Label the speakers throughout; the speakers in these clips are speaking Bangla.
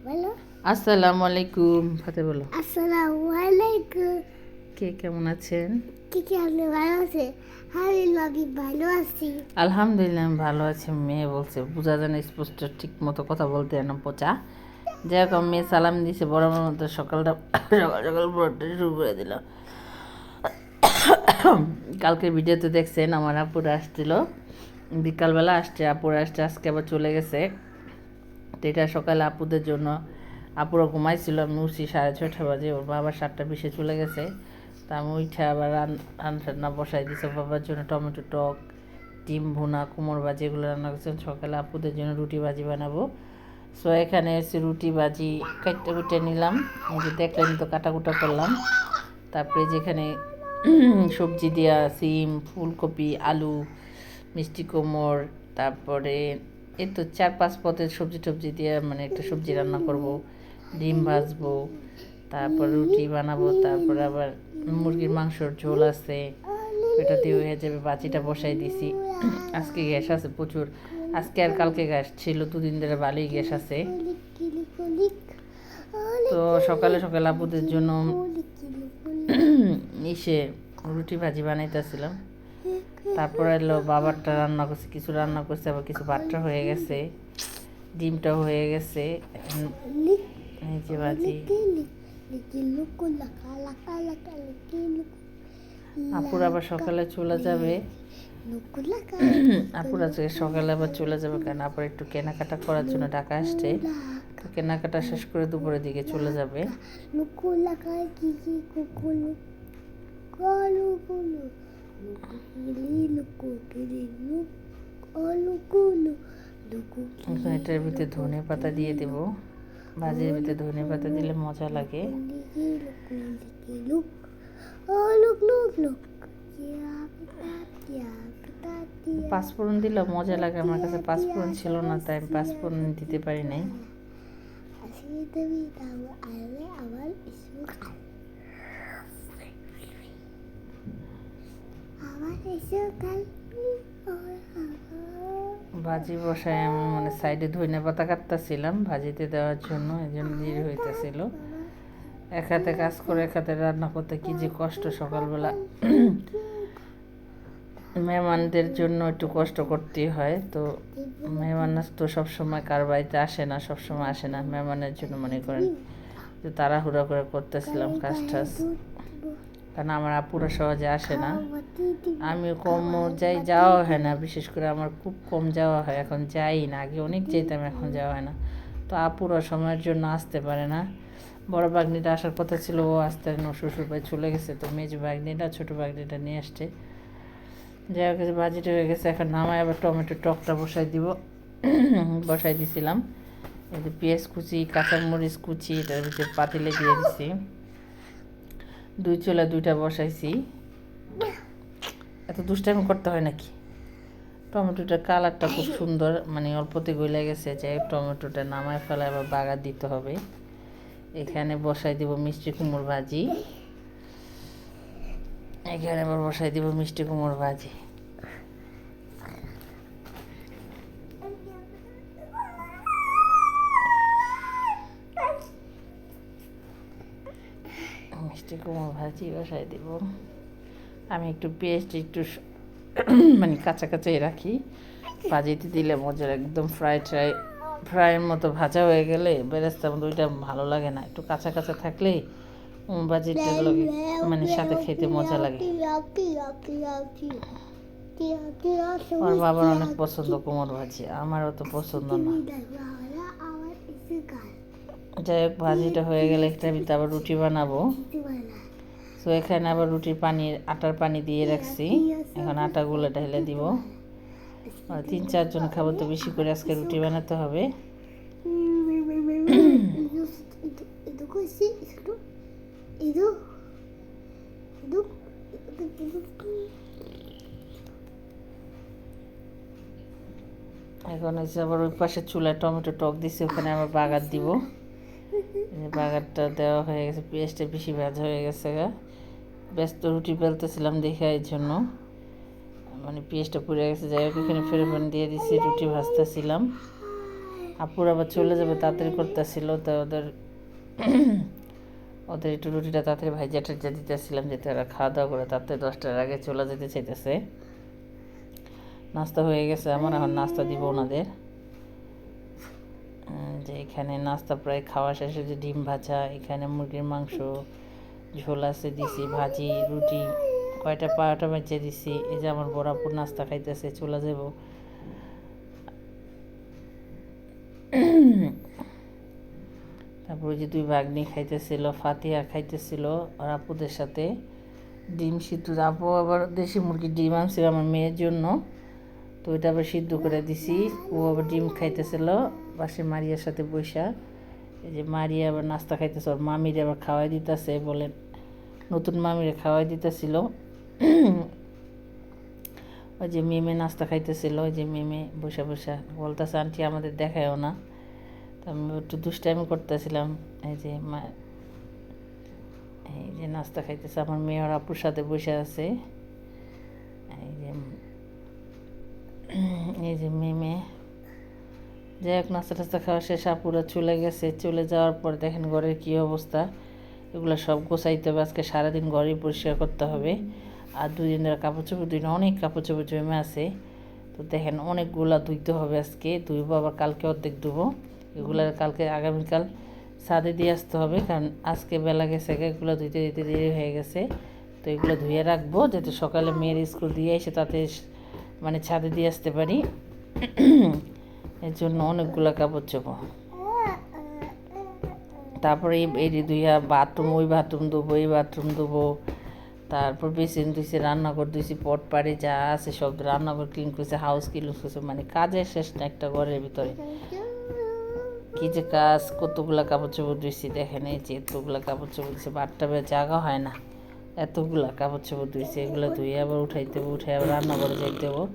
Speaker 1: বলো।
Speaker 2: আসসালামু আলাইকুম। ফাতে বলো।
Speaker 1: আসসালামু আলাইকুম।
Speaker 2: কে কেমন আছেন?
Speaker 1: কি আপনি ভালো আছে? আমি ভালো আছি।
Speaker 2: আলহামদুলিল্লাহ আমি ভালো আছি। মেয়ে বলছে বোঝা যায় না স্পষ্ট ঠিক মতো কথা বলতে না পচা। যেরকম মেয়ে সালাম দিছে বরাবর মতো সকালটা সকাল সকাল পুরোটা শুরু করে দিল। কালকে ভিডিওতে দেখছেন আমার আপুরা আসছিল, বিকালবেলা আসছে, আপুরা আসছে, আজকে আবার চলে গেছে। তো এটা সকালে আপুদের জন্য, আপুরা ঘুমাইছিল, আমি উঠছি 6:30 বাজে, ওর বাবা 7:20 চলে গেছে। তা আমি উঠে আবার রান্না বসাই দিছি বাবার জন্য। টমেটো টক, ডিম ভুনা, কুমড় ভাজি এগুলো রান্না করছেন। সকালে আপুদের জন্য রুটি ভাজি বানাবো। সো এখানে এসে রুটি ভাজি কাটতে কুটে নিলাম, এই যে দেখলেন তো কাটাকুটা করলাম। তারপরে যেখানে সবজি দেওয়া সিম, ফুলকপি, আলু, মিষ্টি কুমড়, তারপরে এই তো 4-5 পদের সবজি টবজি দিয়ে মানে একটা সবজি রান্না করব, ডিম ভাজবো, তারপর রুটি বানাবো, তারপর আবার মুরগির মাংসর ঝোল আছে, এটা দিয়ে হয়ে যাবে। বাচিটা বসাই দিছি। আজকে গ্যাস আছে প্রচুর, আজকে আর কালকে গ্যাস ছিল, 2 দিন ধরে ভালোই গ্যাস আছে। তো সকালে সকালে আপুদের জন্য ইসে রুটি ভাজি বানাইতেছিলাম। তারপরে এলো বাবারটা রান্না করছে, কিছু রান্না করছে, আবার কিছু ভাতটা হয়ে গেছে, ডিমটাও হয়ে গেছে। এই যে ভাজি। আপুর আবার সকালে চলে যাবে, আপুর আজকে সকালে আবার চলে যাবে, কারণ আপুর একটু কেনাকাটা করার জন্য ঢাকা আসছে। তো কেনাকাটা শেষ করে দুপুরের দিকে চলে যাবে। এটার ভিতরে ধনে পাতা দিয়ে দেব, ভাজির ভিতরে ধনে পাতা দিলে মজা লাগে। পাঁচফোড়ন দিলে মজা লাগে, আমার কাছে পাঁচফোড়ন ছিল না, তাই আমি পাঁচফোড়ন দিতে পারি নাই। ভাজি বসায় আমি মানে সাইডে ধনে পাতা কাটতেছিলাম ভাজিতে দেওয়ার জন্য, এই জন্য দেরি হইতেছিল। এক হাতে কাজ করে এক হাতে রান্না করতে কি যে কষ্ট সকালবেলা। মেহমানদের জন্য একটু কষ্ট করতেই হয়। তো মেহমান তো সবসময় কার বাড়িতে আসে না, সবসময় আসে না। মেহমানের জন্য মনে করেন যে তাড়াহুড়া করে করতেছিলাম কাজ টাজ, কারণ আমার আপুরা সহজে আসে না। আমি কম যাই, যাওয়া হয় না, বিশেষ করে আমার খুব কম যাওয়া হয়, এখন যাই না। আগে অনেক যেতাম, এখন যাওয়া হয় না। তো আপুরা সময়ের জন্য আসতে পারে না। বড় বাগনিটা আসার কথা ছিল, ও আসতে শ্বশুর বাড়ি চলে গেছে। তো মেজ বাগনিটা ছোটো বাগনিটা নিয়ে আসছে। যাই হোক, ভাজিটা হয়ে গেছে, এখন নামায় আবার টমেটো টকটা বসাই দিব। বসাই দিছিলাম, এই যে পেঁয়াজ কুচি, কাঁচামরিচ কুচি এটার ভিতরে পাতিলে দিয়ে দিছি। 2 চুলা 2টা বসাইছি। এত দুষ্টামি করতে হয় নাকি? টমেটোটার কালারটা খুব সুন্দর, মানে অল্পতে গলে গেছে, যে টমেটোটা নামায় ফেলা আবার বাগার দিতে হবে। এখানে বসাই দিব মিষ্টি কুমড় ভাজি, এখানে আবার বসাই দিব মিষ্টি কুমড় ভাজি। মিষ্টি কুমড় ভাজি বসাই দিব। আমি একটু পেস্ট একটু মানে কাঁচা কাঁচাই রাখি, ভাজিতে দিলে মজার, একদম ফ্রাইয়ের মতো ভাজা হয়ে গেলে বেরেস্তার মতো ওইটা ভালো লাগে না। একটু কাঁচা কাঁচা থাকলে ভাজিটার লগে মানে সাথে খেতে মজা লাগে। আমার বাবার অনেক পছন্দ কুমড় ভাজি, আমারও তো পছন্দ না। যাই হোক, ভাজিটা হয়ে গেলে একটার ভিতরে আবার রুটি বানাবো। তো এখানে আবার রুটির আটার পানি দিয়ে রাখছি, এখন আটাগুলো ঢেলে দিব। 3-4 জন খাবো, তো বেশি করে আজকে রুটি বানাতে হবে। এখন হচ্ছে আবার ওই পাশে চুলায় টমেটো টক দিছি, ওখানে আবার বাগার দিব। বাগারটা দেওয়া হয়ে গেছে, পেঁয়াজটা বেশি ভাজা হয়ে গেছে। ব্যস্ত রুটি বেলতেছিলাম দেখে, এই জন্য মানে পেঁয়াজটা পুড়ে গেছে। যাই হোক, এখানে ফের দিয়ে দিছি, রুটি ভাজতেছিলাম। আপুর আবার চলে যাবে তাড়াতাড়ি করতেছিল, তো ওদের ওদের একটু রুটিটা তাড়াতাড়ি ভাইজা টাইজা দিতেছিলাম যাতে ওরা খাওয়া দাওয়া করে তাড়াতাড়ি 10টার আগে চলে যেতে চাইতেছে। নাস্তা হয়ে গেছে আমার, এখন নাস্তা দিব ওনাদের। যে এখানে নাস্তা প্রায় খাওয়া শেষে, যে ডিম ভাজা, এখানে মুরগির মাংস ঝোল আছে দিছি, ভাজি, রুটি, কয়টা পাওয়াটা বেঁচে দিছি। এই যে আমার বড়াপুর নাস্তা খাইতেছে, চলে যাব। তারপর ওই যে দুই ভাগ্নি খাইতেছিল, ফাতিহা খাইতেছিল আর আপুদের সাথে ডিম সিদ্ধ। আপু আবার দেশি মুরগির ডিম আনছিল আমার মেয়ের জন্য, তো ওইটা আবার সিদ্ধ করে দিছি। ও আবার ডিম খাইতেছিল পাশে মারিয়ার সাথে বৈশা। এই যে মারিয়া আবার নাস্তা খাইতেছে, ওর মামিরে আবার খাওয়াই দিতেছে, বলেন নতুন মামিরে খাওয়াই দিতেছিল। ওই যে মেমে নাস্তা খাইতেছিল, ওই যে মেমে বসে বসে বলতেছে আন্টি আমাদের দেখায়ও না। তো আমি একটু দুষ্টাইমি করতেছিলাম। এই যে নাস্তা খাইতেছে আমার মেয়ে আর আপুর সাথে বসে আছে। এই যে মেমে যাই হোক, নাস্তা টাস্তা খাওয়া শেষ, আপুরা চলে গেছে। চলে যাওয়ার পর দেখেন ঘরের কী অবস্থা, এগুলো সব গোছাইতে হবে। আজকে সারাদিন ঘরই পরিষ্কার করতে হবে। আর 2 দিন ধরে কাপড় চোপড় ধুই না, অনেক কাপড় চোপড় জমে আছে। তো দেখেন অনেকগুলা ধুইতে হবে আজকে, ধুইবো আবার কালকে অর্ধেক ধুবো। এগুলো কালকে আগামীকাল ছাদে দিয়ে আসতে হবে, কারণ আজকে বেলা গেছে, এগুলো ধুইতে দিতে দেরি হয়ে গেছে। তো এগুলো ধুয়ে রাখবো যাতে সকালে মেয়ের স্কুল দিয়ে এসে তাতে মানে ছাদে দিয়ে আসতে পারি। এর জন্য অনেকগুলো কাপড় চোপড়। তারপরে এই ধুইয়া বাথরুম, ওই বাথরুম ধুবো, এই বাথরুম ধুবো, তারপর বেসিন ধুইছি, রান্নাঘর ধুইছি, পট পাড়ি যা আছে সব, রান্নাঘর ক্লিন করছে, হাউস ক্লিন করছে, মানে কাজের শেষ না একটা ঘরের ভিতরে। কি যে কাজ, কতগুলা কাপড় চোপড় ধুইছি দেখেন। এই যে এতগুলা কাপড় চোপড় ধুইছি, বাথটাবে জায়গা হয় না, এতগুলা কাপড় চোপড় ধুইছি। এগুলো ধুয়ে আবার উঠাইতে হবে, উঠে আবার রান্নাঘরে যাইতে হবে,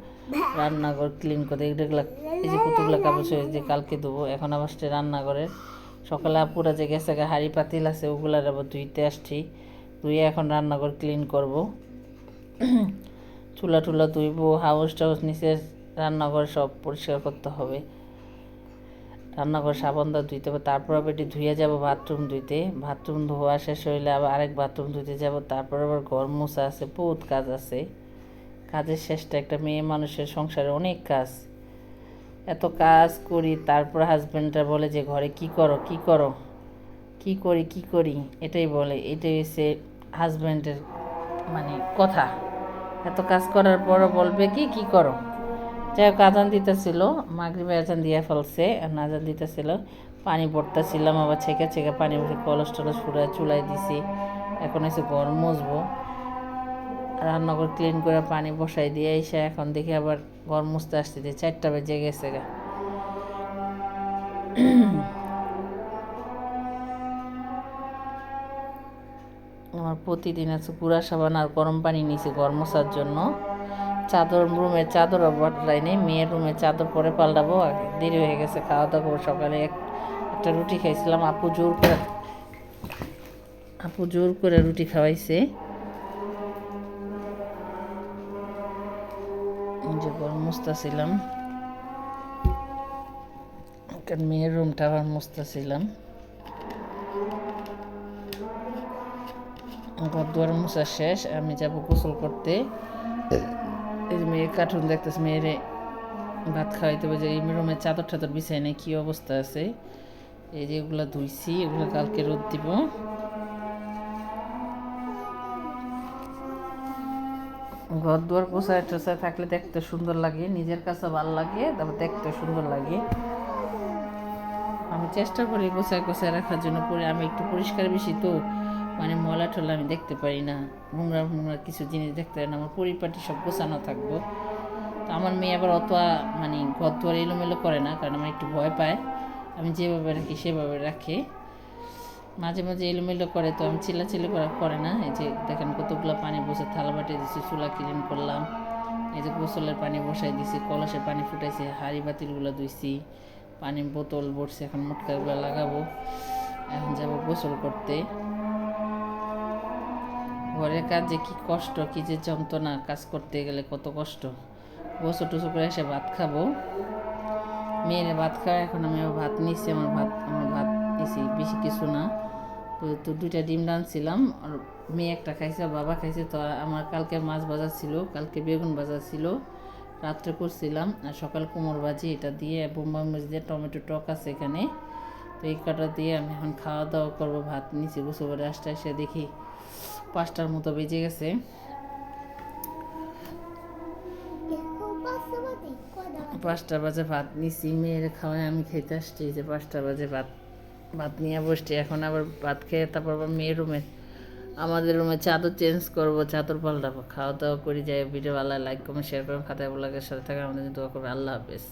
Speaker 2: রান্নাঘর ক্লিন করতে এগুলো। এই যে কতগুলো কাপড় চোপড় যে কালকে ধুবো। এখন আবার রান্নাঘরের সকালে আপুরা যে গেছে হাঁড়ি পাতিল আছে ওগুলার আবার ধুইতে আসছি, ধুয়ে এখন রান্নাঘর ক্লিন করব। চুলা টুলা ধুইবো, হাউস টাউস নিচে রান্নাঘর সব পরিষ্কার করতে হবে, রান্নাঘর সাবান দা ধুইতে হবে। তারপর আবার এটি ধুয়ে যাব বাথরুম ধুইতে, বাথরুম ধোয়া শেষ হইলে আবার আরেক বাথরুম ধুইতে যাব। তারপর আবার ঘর মোছা আছে, বহুত কাজ আছে। কাজের শেষটা একটা মেয়ে মানুষের সংসারে অনেক কাজ, এত কাজ করি। তারপর হাজব্যান্ডরা বলে যে ঘরে কি করো কি করো, কি করি কি করি, এটাই বলে। এটাই হচ্ছে হাজব্যান্ডের মানে কথা। এত কাজ করার পরও বলবে কি কি করো। যাই হোক, আজান দিতেছিল, মাগরিবে আজান দিয়ে ফেলছে, আজান দিতেছিল, পানি পড়তেছিলাম, আবার ছেঁকে ছেঁকে পানি উঠে কলস টলস ফুরায় চুলাই দিছি। এখন এসে ঘর মুছবো, রান্নাঘর ক্লিন করে পানি বসাই দিয়ে এসে এখন দেখি আবার ঘর মুছতে আসতে দিয়ে 4টা বেজে গেছে গা। আমার প্রতিদিন আছে গুঁড়া সাবান আর গরম পানি নিয়েছি ঘর মোছার জন্য। চাদর, রুমের চাদর বদলাই নেই, মেয়ের রুমের চাদর পরে পাল্টাবো, দেরি হয়ে গেছে, খাওয়া দাওয়া করবো। সকালে একটা রুটি খাইছিলাম, আপু জোর করে রুটি খাওয়াইছে। যে গরম মুছতেছিলাম, মেয়ের রুমটা আবার মুছতেছিলাম। ঘর দুয়ার মোছা শেষ, আমি যাবো গোসল করতে। এই যে মেয়ের কার্টুন দেখতেছে, মেয়েরে ভাত খাওয়াইতে হবে। যে এই রুমের চাদর টাদর বিছাই নেই, কী অবস্থা আছে। এই যে এগুলো ধুইছি, এগুলো কালকে রোদ দিব। ঘর দুয়ার গোছায় টোছায় থাকলে দেখতে সুন্দর লাগে, নিজের কাছে ভালো লাগে, তারপর দেখতে সুন্দর লাগে। আমি চেষ্টা করি গোছায় গোছায় রাখার জন্য। আমি একটু পরিষ্কার বেশি, তো মানে ময়লা টলা আমি দেখতে পারি না, নোংরা নোংরা কিছু জিনিস দেখতে পারি না। আমার পরিপাটি সব গোছানো থাকবো। তো আমার মেয়ে আবার অত মানে ঘর দুয়ার এলোমেলো করে না, কারণ আমার একটু ভয় পায়। আমি যেভাবে রাখি সেভাবে রাখে, মাঝে মাঝে এলোমেলো করে, তো আমি চিল্লাচিল্লি করে না। এই যে দেখেন কতগুলো পানি বসে, থালা বাটি দিছি, চুলা ক্লিন করলাম। এই যে গোসলের পানি বসাই দিছি, কলসে পানি ফুটাইছি, হাঁড়ি বাতিলগুলো ধুইছি, পানি বোতল ভরছি, এখন মুটকাগুলো লাগাবো, এখন যাব গোসল করতে। ঘরের কাজ যে কী কষ্ট, কী যে যন্ত্রণা, কাজ করতে গেলে কত কষ্ট। গোসল টোসল করে এসে ভাত খাবো, মেয়ের ভাত খাওয়া, এখন আমিও ভাত নিচ্ছি। আমার ভাত নিছি, বেশি কিছু না। তো 2টা ডিম রাঁধছিলাম, আর মেয়ে একটা খাইছে, বাবা খাইছে। তো আমার কালকে মাছ ভাজা ছিল, কালকে বেগুন ভাজা ছিল, রাত্রে করছিলাম। আর সকাল কুমড়ো ভাজি, এটা দিয়ে বোম্বাই মরিচ দিয়ে টমেটো টক আছে এখানে। তো এই কটা দিয়ে আমি এখন খাওয়া দাওয়া করবো। ভাত নিচে গোসল করে এসে দেখি 5টার মতো বেজে গেছে। 5টা বাজে ভাত নিছি, মেয়ের খাওয়ায় আমি খেতে আসছি। যে 5টা বাজে ভাত নিয়ে বসছি। এখন আবার ভাত খেয়ে তারপর আবার মেয়ের রুমে, আমাদের রুমে চাদর চেঞ্জ করবো, চাদর পাল্টাবো। খাওয়া দাওয়া করে যাই। ভিডিও ভালো লাইক কমেন্ট শেয়ার করবেন, খাতায় ব্লগের সাথে থাকা আমাদের দোয়া করবে। আল্লাহ হাফেজ।